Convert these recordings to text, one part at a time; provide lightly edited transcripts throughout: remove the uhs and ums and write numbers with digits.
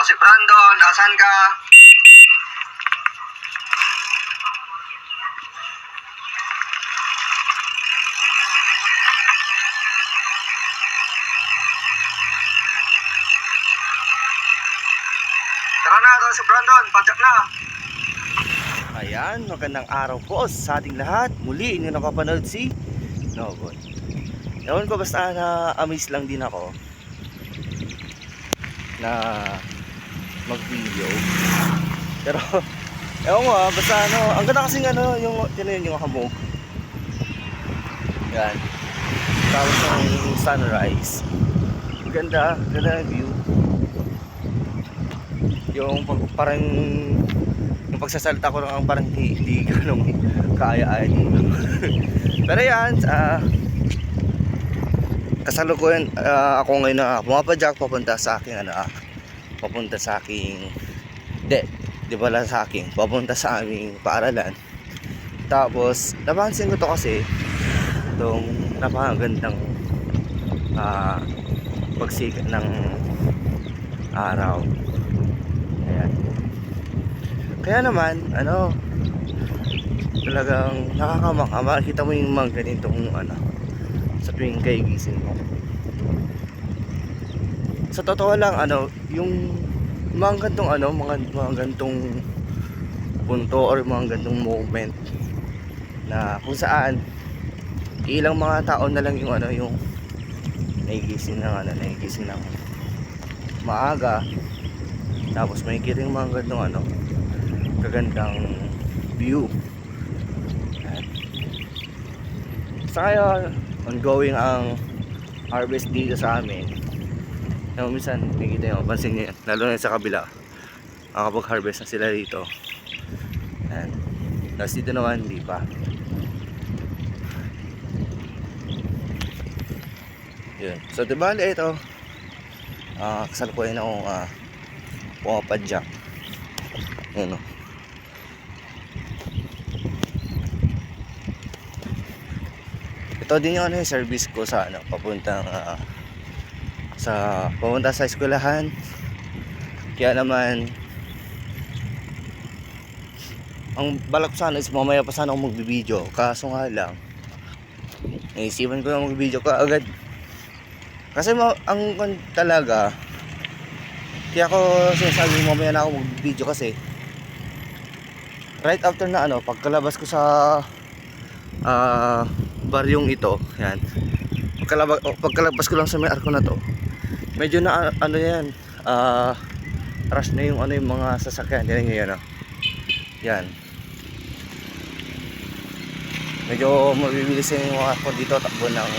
Ako si Brandon, asan ka? Tara na, ako si Brandon, padyak na. Ayan, magandang araw po sa ating lahat. Muli, inyo nakapanood si Nogon. Ewan ko, basta na-amaze lang din ako na mag-video. Pero, ewan ko basta ang ganda kasing yung hamog. Yan. Tapos ng sunrise. Ganda ng view. Yung parang yung pagsasalita ko lang parang hindi ganong kaya dito. Pero yan, kasalukuyan ako ngayon na pumapadyak papunta sa aking papunta sa aming paaralan. Tapos napansin ko to kasi itong napakagandang pagsikat ng araw. Ayan. Kaya naman talagang nakakamangha makikita mo yung mga ganitong sa tuwing kaigising mo. Sa totoo lang yung mga gantong punto or mga gantong moment na kung saan ilang mga tao na lang yung nagigising ng maaga, tapos may kiring mga gantong kagandang view. Sa ngayon ongoing ang harvest dito sa amin. Minsan nakikita nyo, pansin nyo yan, lalo na sa kabila nakapag-harvest na sila dito. Ayan. Tapos dito naman hindi pa. Yun. So dibali ito kasalukuyan akong pumapadyak. Yun o. Ito din yung service ko sa papunta sa eskwelahan. Kaya naman ang balak ko sana is mamaya pa sana ako magbibideo, kaso nga lang naisipan ko na magbibideo ka agad kasi ang talaga kaya ako sinasabi mamaya na ako magbibideo kasi right after na pagkalabas ko sa baryong ito, yan. Pagkalabas ko lang sa may arko na to, medyo na yan, rush na yung yung mga sasakyan. Yan yan yan. Medyo mabibilis yung mga arko dito, takbo ng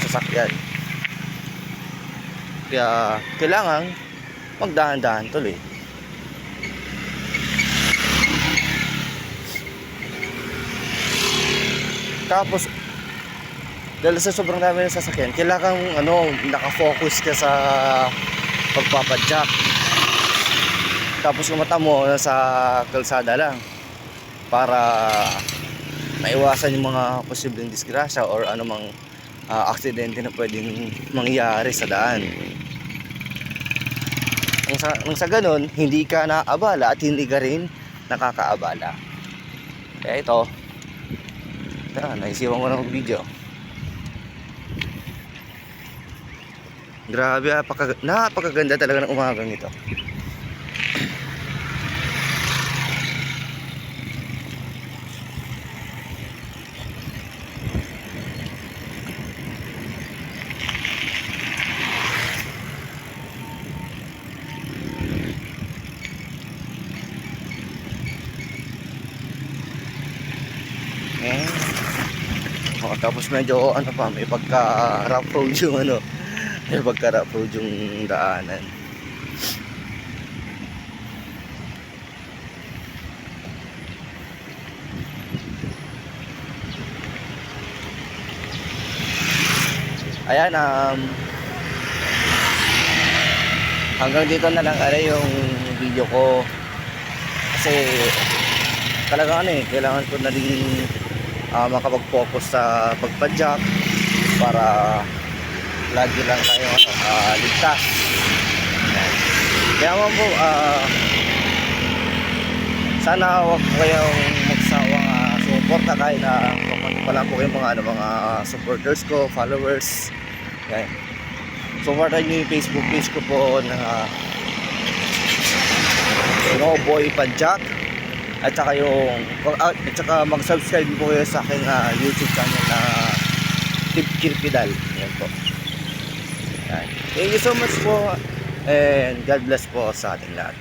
sasakyan. Kaya kailangan magdahan-dahan tuloy. Tapos dahil sa sobrang dami ng sasakyan, kailangan nakafocus ka sa pagpapadyak. Tapos yung mata mo sa kalsada lang para maiwasan yung mga posibleng disgrasya or anumang aksidente na pwedeng mangyari sa daan. Nang sa ganun, hindi ka naabala at hindi ka rin nakakaabala. Kaya ito, naisiwan ko ng video. Grabe, napakaganda talaga ng umagang ito. Tapos medyo may pagka-rough road yung may pagka-rough road yung daanan. Ayan, hanggang dito na lang yung video ko kasi talaga kailangan ko na din makapag-focus sa pagpadyak para lagi lang tayo ligtas. Kaya naman po, sana huwag po kayong magsawang sumuporta kahit na kapunti pa lang po kayong mga supporters ko, followers. Yan. Supportan nyo yung Facebook page ko po na Boy Padjak. At saka mag-subscribe po kayo sa aking YouTube channel na Tip Kirpidal. Yan po. Yan. Thank you so much po and God bless po sa ating lahat.